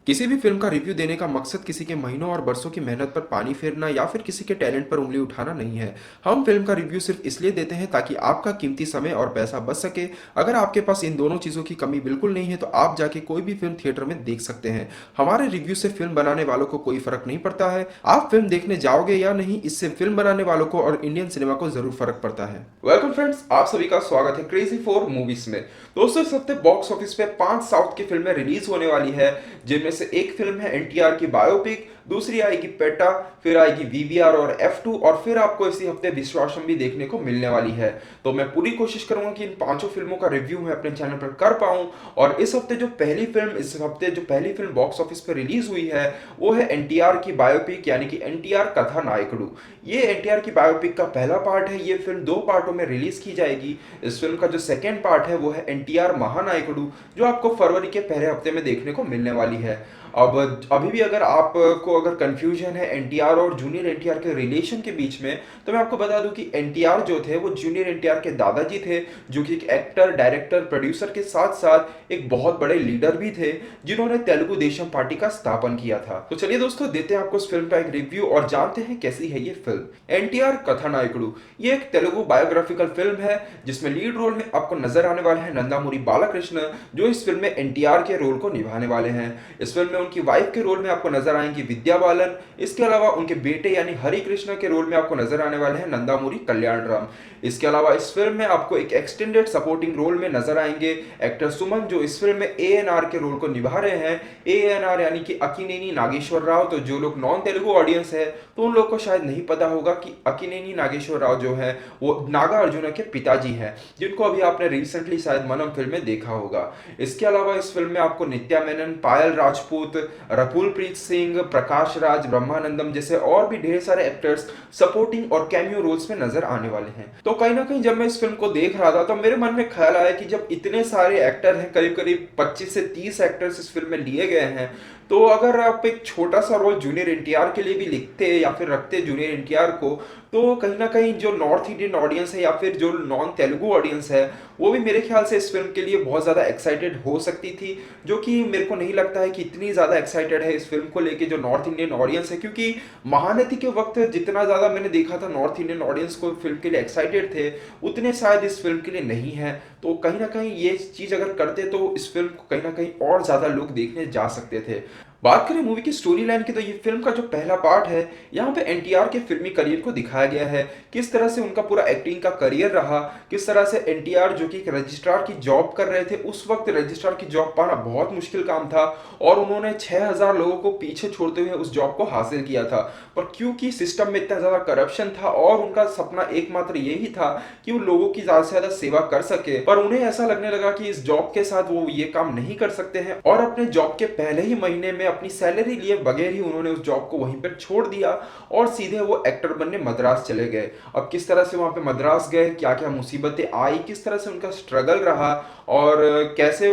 किसी भी फिल्म का रिव्यू देने का मकसद किसी के महीनों और बरसों की मेहनत पर पानी फेरना या फिर किसी के टैलेंट पर उंगली उठाना नहीं है। हम फिल्म का रिव्यू सिर्फ इसलिए देते हैं ताकि आपका कीमती समय और पैसा बच सके। अगर आपके पास इन दोनों चीज़ों की कमी बिल्कुल नहीं है तो आप जाके कोई भी फिल्म थिएटर में देख सकते हैं। हमारे रिव्यू से फिल्म बनाने वालों को कोई फर्क नहीं पड़ता है, आप फिल्म देखने जाओगे या नहीं, इससे फिल्म बनाने वालों को और इंडियन सिनेमा को जरूर फर्क पड़ता है। वेलकम फ्रेंड्स, आप सभी का स्वागत है क्रेजी फॉर मूवीज में। दोस्तों, इस हफ्ते बॉक्स ऑफिस पे 5 साउथ की फिल्में रिलीज होने वाली है, जिनमें से एक फिल्म है एनटीआर की बायोपिक, दूसरी आएगी पेटा, फिर आएगी वीवीआर और F2, और फिर आपको इसी हफ्ते विश्वासम भी देखने को मिलने वाली है। तो मैं पूरी कोशिश करूंगा कि इन पांचों फिल्मों का रिव्यू मैं अपने चैनल पर कर पाऊं। और इस हफ्ते जो पहली फिल्म बॉक्स ऑफिस पर रिलीज हुई है वो है एनटीआर की बायोपिक, यानी कि एनटीआर कथा नायकडू। ये एनटीआर की बायोपिक का पहला पार्ट है। ये फिल्म 2 पार्टों में रिलीज की जाएगी। इस फिल्म का जो सेकेंड पार्ट है वो है एनटीआर महानायकडू, जो आपको फरवरी के पहले हफ्ते में देखने को मिलने वाली है। अब अभी भी अगर आपको कंफ्यूजन है एनटीआर और जूनियर एनटीआर के रिलेशन के बीच में, तो मैं आपको बता दूं कि एनटीआर जो थे वो जूनियर एनटीआर के दादाजी थे, जो कि एक एक्टर, डायरेक्टर, प्रोड्यूसर के साथ साथ एक बहुत बड़े लीडर भी थे, जिन्होंने तेलुगु देशम पार्टी का स्थापन किया था। तो चलिए दोस्तों, देते हैं आपको इस फिल्म का एक रिव्यू और जानते हैं कैसी है ये फिल्म। एनटीआर कथानायकड़ू ये एक तेलुगु बायोग्राफिकल फिल्म है, जिसमें लीड रोल में आपको नजर आने वाले हैं नंदामुरी बालाकृष्ण, जो इस फिल्म में एनटीआर के रोल को निभाने वाले हैं। इस फिल्म में उनकी वाइफ के रोल में आपको नजर आएंगी विद्या बालन। इसके अलावा उनके बेटे यानी हरि कृष्ण के रोल में आपको नजर आने वाले हैं नंदामुरी कल्याण राम। इसके अलावा इस फिल्म में आपको एक एक्सटेंडेड सपोर्टिंग रोल में नजर आएंगे एक्टर सुमन, जो इस फिल्म में एएनआर के रोल को निभा रहे हैं। एएनआर यानी कि अक्किनेनी नागेश्वर राव। तो जो लोग नॉन तेलुगु ऑडियंस है तो उन लोग को शायद नहीं पता होगा कि अक्किनेनी नागेश्वर राव जो है वो नागा अर्जुन के पिताजी हैं, जिनको अभी आपने रिसेंटली शायद मनम फिल्म में देखा होगा। इसके अलावा इस फिल्म में आपको नित्या मेनन, पायल राजपूत, रकुल प्रीत सिंह, प्रकाश राज, ब्रह्मानंदम जैसे और भी ढेर सारे एक्टर्स सपोर्टिंग और कैमियो रोल्स में नजर आने वाले हैं। तो कहीं ना कहीं जब मैं इस फिल्म को देख रहा था तो मेरे मन में ख्याल आया कि जब इतने सारे एक्टर हैं, करीब करीब 25 से 30 एक्टर्स इस फिल्म में लिए गए हैं, तो अगर आप एक छोटा सा रोल जूनियर एनटीआर के लिए भी लिखते या फिर रखते जूनियर एनटीआर को, तो कहीं ना कहीं जो नॉर्थ इंडियन ऑडियंस है या फिर जो नॉन तेलुगु ऑडियंस है वो भी मेरे ख्याल से इस फिल्म के लिए बहुत ज़्यादा एक्साइटेड हो सकती थी, जो कि मेरे को नहीं लगता है कि इतनी ज़्यादा एक्साइटेड है इस फिल्म को लेके जो नॉर्थ इंडियन ऑडियंस है। क्योंकि महानती के वक्त जितना ज़्यादा मैंने देखा था नॉर्थ इंडियन ऑडियंस को फिल्म के लिए एक्साइटेड थे, उतने शायद इस फिल्म के लिए नहीं है। तो कहीं ना कहीं ये चीज़ अगर करते तो इस फिल्म को कहीं ना कहीं और ज़्यादा लोग देखने जा सकते थे। बात करें मूवी की स्टोरी लाइन की, तो ये फिल्म का जो पहला पार्ट है यहाँ पे एनटीआर के फिल्मी करियर को दिखाया गया है, किस तरह से उनका पूरा एक्टिंग का करियर रहा, किस तरह से एनटीआर जो कि एक रजिस्ट्रार की जॉब कर रहे थे, उस वक्त रजिस्ट्रार की जॉब पाना बहुत मुश्किल काम था और उन्होंने 6000 लोगों को पीछे छोड़ते हुए उस जॉब को हासिल किया था। पर क्योंकि सिस्टम में इतना ज़्यादा करप्शन था और उनका सपना एकमात्र यही था कि वो लोगों की ज़्यादा से ज़्यादा सेवा कर सके, पर उन्हें ऐसा लगने लगा कि इस जॉब के साथ वो ये काम नहीं कर सकते हैं और अपने जॉब के पहले ही महीने में अपनी सैलरी लिए बगैर ही उन्होंने उस जॉब को वहीं पर छोड़ दिया और सीधे वो एक्टर बनने मद्रास चले गए। अब किस तरह से वहां पे मद्रास गए, क्या क्या मुसीबतें आई, किस तरह से उनका स्ट्रगल रहा और कैसे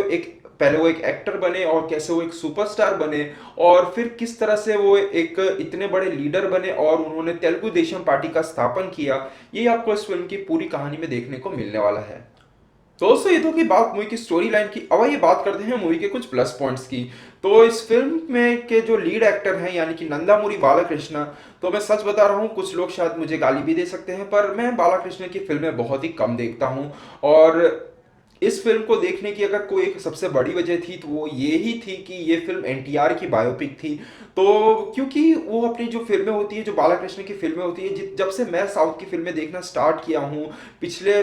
पहले वो एक एक्टर बने और कैसे वो एक सुपरस्टार बने और फिर किस तरह से वो एक इतने बड़े लीडर बने और उन्होंने तेलुगु देशम पार्टी का स्थापन किया, ये आपको इस फिल्म की पूरी कहानी में देखने को मिलने वाला है। तो दोस्तों, ये तो की बात मूवी की स्टोरी लाइन की। अब ये बात करते हैं मूवी के कुछ प्लस पॉइंट्स की। तो इस फिल्म में के जो लीड एक्टर हैं यानी कि नंदामुरी बालाकृष्ण, तो मैं सच बता रहा हूँ, कुछ लोग शायद मुझे गाली भी दे सकते हैं, पर मैं बालाकृष्ण की फिल्में बहुत ही कम देखता हूँ और इस फिल्म को देखने की अगर कोई एक सबसे बड़ी वजह थी तो वो ये ही थी कि ये फिल्म एनटीआर की बायोपिक थी। तो क्योंकि वो अपनी जो फिल्में होती है, जो बालाकृष्ण की फिल्में होती है, जब से मैं साउथ की फिल्में देखना स्टार्ट किया हूँ पिछले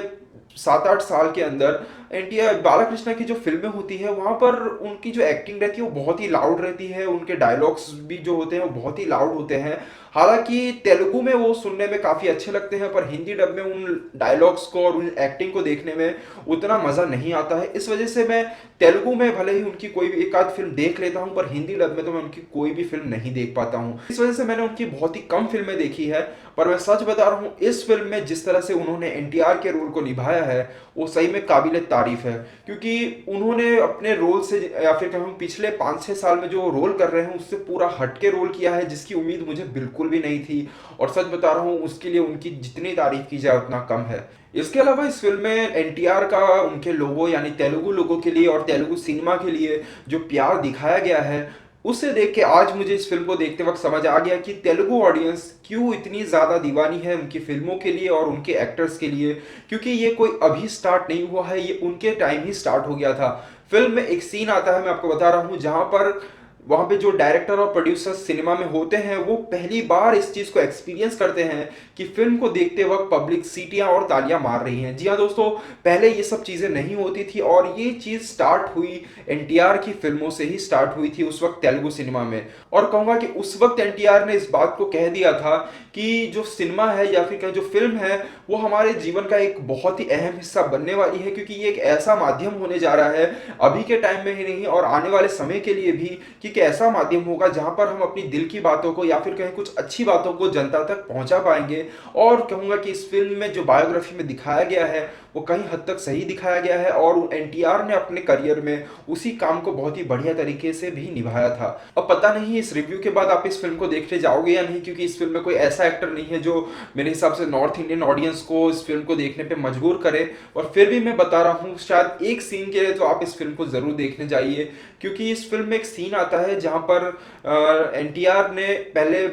7-8 साल के अंदर, एनटीआर बालाकृष्ण की जो फिल्में होती है वहाँ पर उनकी जो एक्टिंग रहती है वो बहुत ही लाउड रहती है, उनके डायलॉग्स भी जो होते हैं वो बहुत ही लाउड होते हैं। हालांकि तेलुगु में वो सुनने में काफ़ी अच्छे लगते हैं, पर हिंदी डब में उन डायलॉग्स को और उन एक्टिंग को देखने में उतना मज़ा नहीं आता है। इस वजह से मैं तेलुगु में भले ही उनकी कोई भी एक आध फिल्म देख लेता हूँ, पर हिंदी डब में तो मैं उनकी कोई भी फिल्म नहीं देख पाता हूँ। इस वजह से मैंने उनकी बहुत ही कम फिल्में देखी है। पर मैं सच बता रहा हूँ, इस फिल्म में जिस तरह से उन्होंने एनटीआर के रोल को निभाया है वो सही में काबिल तारीफ है, क्योंकि उन्होंने अपने रोल से या फिर कहूँ पिछले 5-6 साल में जो रोल कर रहे हैं उससे पूरा हटके रोल किया है, जिसकी उम्मीद मुझे बिल्कुल भी नहीं थी। और सच बता रहा हूँ, उसके लिए उनकी जितनी तारीफ की जाए उतना कम है। इसके अलावा इस फिल्म में एनटीआर का उनके लोगों यानी तेलुगु लोगों के लिए और तेलुगु सिनेमा के लिए जो प्यार दिखाया गया है, उसे देख के आज मुझे इस फिल्म को देखते वक्त समझ आ गया कि तेलुगु ऑडियंस क्यों इतनी ज़्यादा दीवानी है उनकी फिल्मों के लिए और उनके एक्टर्स के लिए, क्योंकि ये कोई अभी स्टार्ट नहीं हुआ है, ये उनके टाइम ही स्टार्ट हो गया था। फिल्म में एक सीन आता है, मैं आपको बता रहा हूँ, जहाँ पर वहाँ पे जो डायरेक्टर और प्रोड्यूसर सिनेमा में होते हैं वो पहली बार इस चीज़ को एक्सपीरियंस करते हैं कि फिल्म को देखते वक्त पब्लिक सीटियाँ और तालियां मार रही हैं। जी हाँ दोस्तों, पहले ये सब चीज़ें नहीं होती थी और ये चीज़ स्टार्ट हुई एनटीआर की फिल्मों से ही स्टार्ट हुई थी उस वक्त तेलुगु सिनेमा में। और कहूँगा कि उस वक्त एनटीआर ने इस बात को कह दिया था कि जो सिनेमा है या फिर जो फिल्म है वो हमारे जीवन का एक बहुत ही अहम हिस्सा बनने वाली है, क्योंकि ये एक ऐसा माध्यम होने जा रहा है अभी के टाइम में ही नहीं और आने वाले समय के लिए भी, कि एक ऐसा माध्यम होगा जहां पर हम अपनी दिल की बातों को या फिर कहीं कुछ अच्छी बातों को जनता तक पहुंचा पाएंगे। और कहूंगा कि इस फिल्म में जो बायोग्राफी में दिखाया गया है वो कहीं हद तक सही दिखाया गया है और एनटीआर ने अपने करियर में उसी काम को बहुत ही बढ़िया तरीके से भी निभाया था। अब पता नहीं इस रिव्यू के बाद आप इस फिल्म को देखने जाओगे या नहीं, क्योंकि इस फिल्म में कोई ऐसा एक्टर नहीं है जो मेरे हिसाब से नॉर्थ इंडियन ऑडियंस को इस फिल्म को देखने पे मजबूर करे। और फिर भी मैं बता रहा हूँ, शायद एक सीन के लिए तो आप इस फिल्म को जरूर देखने जाइए, क्योंकि इस फिल्म में एक सीन आता है जहां पर एनटीआर ने पहले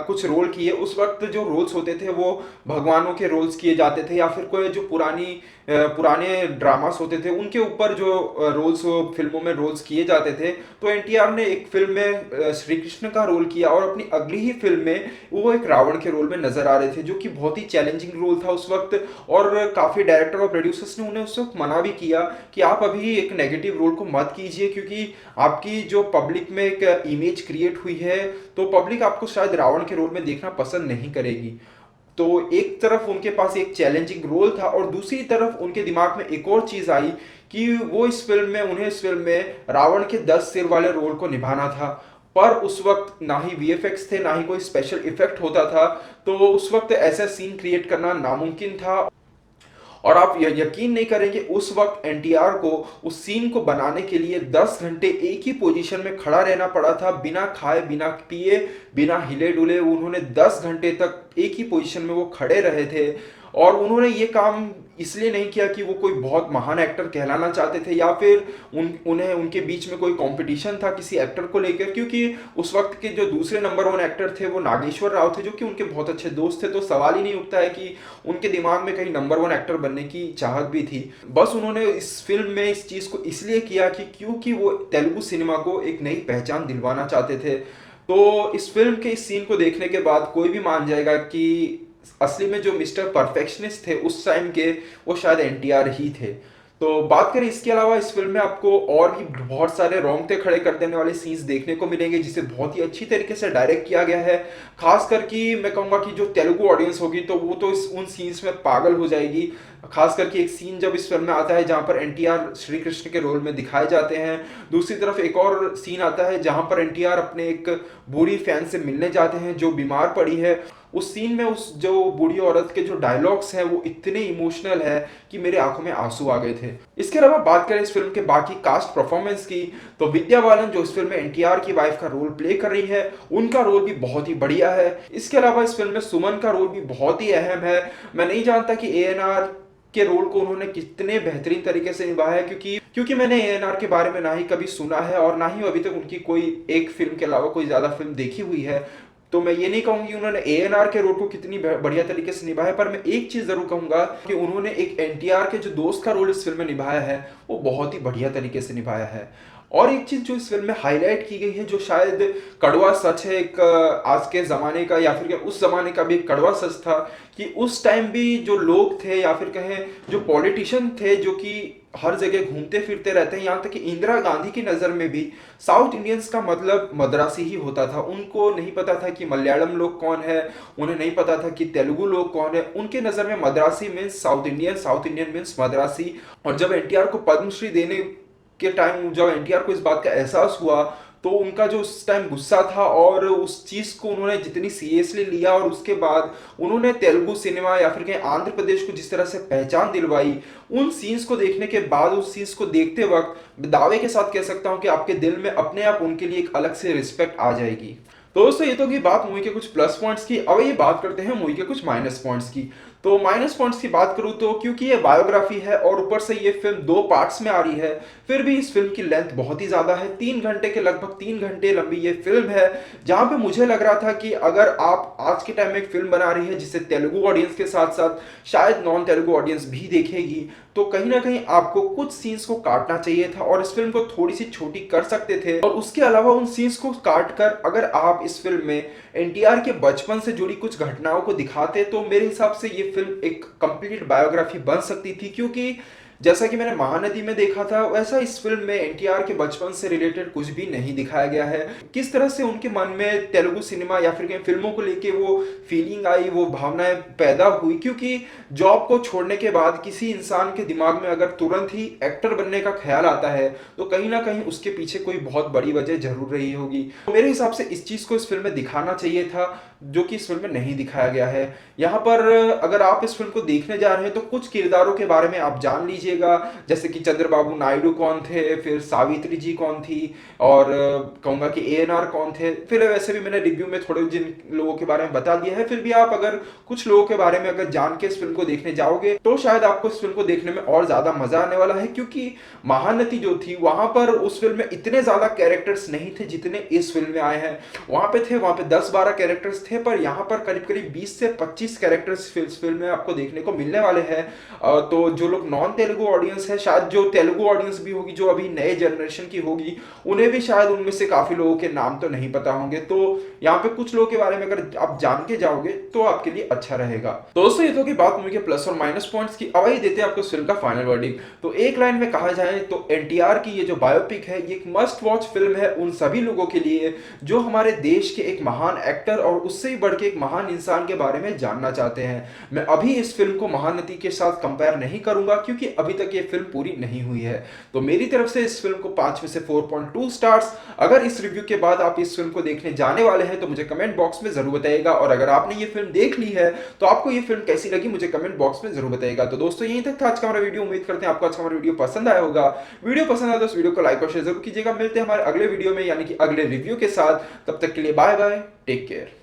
कुछ रोल किए। उस वक्त जो रोल्स होते थे वो भगवानों के रोल्स किए जाते थे या फिर कोई जो पुराने ड्रामास होते थे उनके ऊपर जो रोल्स फिल्मों में रोल्स किए जाते थे। तो एनटीआर ने एक फिल्म में श्री कृष्ण का रोल किया और अपनी अगली ही फिल्म में वो एक रावण के रोल में नजर आ रहे थे, जो कि बहुत ही चैलेंजिंग रोल था उस वक्त। और काफी डायरेक्टर और प्रोड्यूसर्स ने उन्हें उस वक्त मना भी किया कि आप अभी एक नेगेटिव रोल को मत कीजिए, क्योंकि आपकी जो पब्लिक में एक इमेज क्रिएट हुई है तो पब्लिक आपको शायद रावण के रोल में देखना पसंद नहीं करेगी। तो एक तरफ उनके पास एक चैलेंजिंग रोल था और दूसरी तरफ उनके दिमाग में एक और चीज आई कि वो उन्हें इस फिल्म में रावण के 10 सिर वाले रोल को निभाना था। पर उस वक्त ना ही वीएफएक्स थे ना ही कोई स्पेशल इफेक्ट होता था, तो उस वक्त ऐसा सीन क्रिएट करना नामुमकिन था। और आप यकीन नहीं करेंगे, उस वक्त एनटीआर को उस सीन को बनाने के लिए 10 घंटे एक ही पोजीशन में खड़ा रहना पड़ा था, बिना खाए बिना पिए बिना हिले डुले। उन्होंने 10 घंटे तक एक ही पोजीशन में वो खड़े रहे थे। और उन्होंने ये काम इसलिए नहीं किया कि वो कोई बहुत महान एक्टर कहलाना चाहते थे या फिर उन्हें उनके बीच में कोई कंपटीशन था किसी एक्टर को लेकर, क्योंकि उस वक्त के जो दूसरे नंबर 1 एक्टर थे वो नागेश्वर राव थे, जो कि उनके बहुत अच्छे दोस्त थे। तो सवाल ही नहीं उठता है कि उनके दिमाग में कहीं नंबर 1 एक्टर बनने की चाहत भी थी। बस उन्होंने इस फिल्म में इस चीज़ को इसलिए किया कि क्योंकि वो तेलुगु सिनेमा को एक नई पहचान दिलवाना चाहते थे। तो इस फिल्म के इस सीन को देखने के बाद कोई भी मान जाएगा कि असली में जो मिस्टर परफेक्शनिस्ट थे उस टाइम के वो शायद एनटीआर ही थे। तो बात करें इसके अलावा, इस फिल्म में आपको और भी बहुत सारे रोंगटे खड़े कर देने वाले सीन्स देखने को मिलेंगे जिसे बहुत ही अच्छी तरीके से डायरेक्ट किया गया है। खास करके मैं कहूँगा कि जो तेलुगु ऑडियंस होगी तो वो तो उन सीन्स में पागल हो जाएगी। खास करके एक सीन जब इस फिल्म में आता है जहां पर एनटीआर श्री कृष्ण के रोल में दिखाए जाते हैं। दूसरी तरफ एक और सीन आता है जहां पर एनटीआर अपने एक बूढ़ी फैन से मिलने जाते हैं जो बीमार पड़ी है। उस सीन में उस जो बूढ़ी औरत के जो डायलॉग्स हैं वो इतने इमोशनल है कि मेरे आंखों में आंसू आ गए थे। इसके अलावा बात करें इस फिल्म के बाकी कास्ट परफॉर्मेंस की, तो विद्या बालन जो इस फिल्म में एनटीआर की वाइफ का रोल प्ले कर रही है उनका रोल भी बहुत ही बढ़िया है। इसके अलावा इस फिल्म में सुमन का रोल भी बहुत ही अहम है। मैं नहीं जानता कि एएनआर के रोल को उन्होंने कितने बेहतरीन तरीके से निभाया है, क्योंकि मैंने एएनआर के बारे में ना ही कभी सुना है और ना ही अभी तक उनकी कोई एक फिल्म के अलावा कोई ज्यादा फिल्म देखी हुई है। तो मैं ये नहीं कहूंगी उन्होंने एएनआर के रोल को कितनी बढ़िया तरीके से निभाया, पर मैं एक चीज जरूर कहूंगा कि उन्होंने एक एनटीआर के जो दोस्त का रोल इस फिल्म में निभाया है वो बहुत ही बढ़िया तरीके से निभाया है। और एक चीज जो इस फिल्म में हाईलाइट की गई है जो शायद कड़वा सच है एक आज के जमाने का या फिर उस जमाने का भी एक कड़वा सच था, कि उस टाइम भी जो लोग थे या फिर कहें जो पॉलिटिशियन थे जो कि हर जगह घूमते फिरते रहते हैं, यहाँ तक कि इंदिरा गांधी की नज़र में भी साउथ इंडियंस का मतलब मद्रासी ही होता था। उनको नहीं पता था कि मलयालम लोग कौन है, उन्हें नहीं पता था कि तेलुगु लोग कौन है। उनके नज़र में Madrasi means south Indian means Madrasi. और जब एनटीआर को पद्मश्री देने के टाइम जब एनटीआर को इस बात का एहसास हुआ तो उनका जो उस टाइम गुस्सा था और उस चीज़ को उन्होंने जितनी सीरियसली लिया और उसके बाद उन्होंने तेलुगु सिनेमा या फिर कहीं आंध्र प्रदेश को जिस तरह से पहचान दिलवाई, उन सीन्स को देखने के बाद उस सीन्स को देखते वक्त दावे के साथ कह सकता हूं कि आपके दिल में अपने आप उनके लिए एक अलग से रिस्पेक्ट आ जाएगी। तो दोस्तों ये तो की बात मूवी के कुछ प्लस पॉइंट्स की। अब ये बात करते हैं मूवी के कुछ माइनस पॉइंट्स की। तो माइनस पॉइंट्स की बात करूं तो क्योंकि ये बायोग्राफी है और ऊपर से ये फिल्म 2 पार्ट्स में आ रही है, फिर भी इस फिल्म की लेंथ बहुत ही ज्यादा है। 3 घंटे के लगभग 3 घंटे लंबी ये फिल्म है, जहां पे मुझे लग रहा था कि अगर आप आज के टाइम में एक फिल्म बना रही है जिसे तेलुगु ऑडियंस के साथ साथ शायद नॉन तेलुगु ऑडियंस भी देखेगी, तो कहीं ना कहीं आपको कुछ सीन्स को काटना चाहिए था और इस फिल्म को थोड़ी सी छोटी कर सकते थे। और उसके अलावा उन सीन्स को काट कर अगर आप इस फिल्म में एनटीआर के बचपन से जुड़ी कुछ घटनाओं को दिखाते तो मेरे हिसाब से ये फिल्म एक कंप्लीट बायोग्राफी बन सकती थी। क्योंकि जैसा कि मैंने महानदी में देखा था, वैसा इस फिल्म में एनटीआर के बचपन से रिलेटेड कुछ भी नहीं दिखाया गया है। किस तरह से उनके मन में तेलुगु सिनेमा या फिर फिल्मों को लेके वो फीलिंग आई, वो भावनाएं पैदा हुई। क्योंकि जॉब को छोड़ने के बाद किसी इंसान के दिमाग में अगर तुरंत ही एक्टर बनने का ख्याल आता है तो कहीं ना कहीं उसके पीछे कोई बहुत बड़ी वजह जरूर रही होगी। तो मेरे हिसाब से इस चीज को इस फिल्म में दिखाना चाहिए था, जो कि इस फिल्म में नहीं दिखाया गया है। यहाँ पर अगर आप इस फिल्म को देखने जा रहे हैं तो कुछ किरदारों के बारे में आप जान लीजिएगा, जैसे कि चंद्रबाबू नायडू कौन थे, फिर सावित्री जी कौन थी, और कहूंगा कि एएनआर कौन थे। फिर वैसे भी मैंने रिव्यू में थोड़े जिन लोगों के बारे में बता दिया है, फिर भी आप अगर कुछ लोगों के बारे में अगर जान के इस फिल्म को देखने जाओगे तो शायद आपको इस फिल्म को देखने में और ज्यादा मजा आने वाला है। क्योंकि महानती जो थी वहां पर उस फिल्म में इतने ज्यादा कैरेक्टर्स नहीं थे जितने इस फिल्म में आए हैं। वहां पे 10-12 कैरेक्टर्स थे, पर यहाँ पर करीब करीब 20 से 25 कैरेक्टर्स इस फिल्म में आपको देखने को मिलने वाले हैं। तो जो लोग नॉन तेलुगु ऑडियंस है, शायद जो तेलुगु ऑडियंस भी होगी, जो अभी नए जनरेशन की होगी, उन्हें भी शायद उनमें से काफी लोगों के नाम तो नहीं पता होंगे। तो यहाँ पे कुछ लोगों के बारे में अगर आप जान के जाओगे तो आपके लिए अच्छा रहेगा। तो दोस्तों ये तो की बात मूवी के प्लस और माइनस पॉइंट्स की। अब आइए देते हैं आपको इस फिल्म का फाइनल वर्डिक्ट। तो एक लाइन में कहा जाए तो एनटीआर की ये जो बायोपिक है ये एक मस्ट वॉच फिल्म है उन सभी लोगों के लिए जो हमारे देश के एक महान एक्टर और उससे भी बढ़ के एक महान इंसान के बारे में जानना चाहते हैं। मैं अभी इस फिल्म को महानती के साथ कंपेयर नहीं करूंगा क्योंकि अभी तक ये फिल्म पूरी नहीं हुई है। तो मेरी तरफ से इस फिल्म को 5 में से 4.2 स्टार्स। अगर इस रिव्यू के बाद आप इस फिल्म को देखने जाने वाले हैं तो मुझे कमेंट बॉक्स में जरूर बताइएगा, और अगर आपने ये फिल्म देख ली है तो आपको ये फिल्म कैसी लगी मुझे कमेंट बॉक्स में जरूर बताइएगा। तो दोस्तों यहीं तक था आज का हमारा वीडियो। उम्मीद करते हैं आपको आज का हमारा वीडियो पसंद आया होगा। वीडियो पसंद आया तो इस वीडियो को लाइक और शेयर जरूर कीजिएगा। मिलते हैं हमारे अगले वीडियो में, यानी कि अगले रिव्यू के साथ। तब तक के लिए बाय बाय, टेक केयर।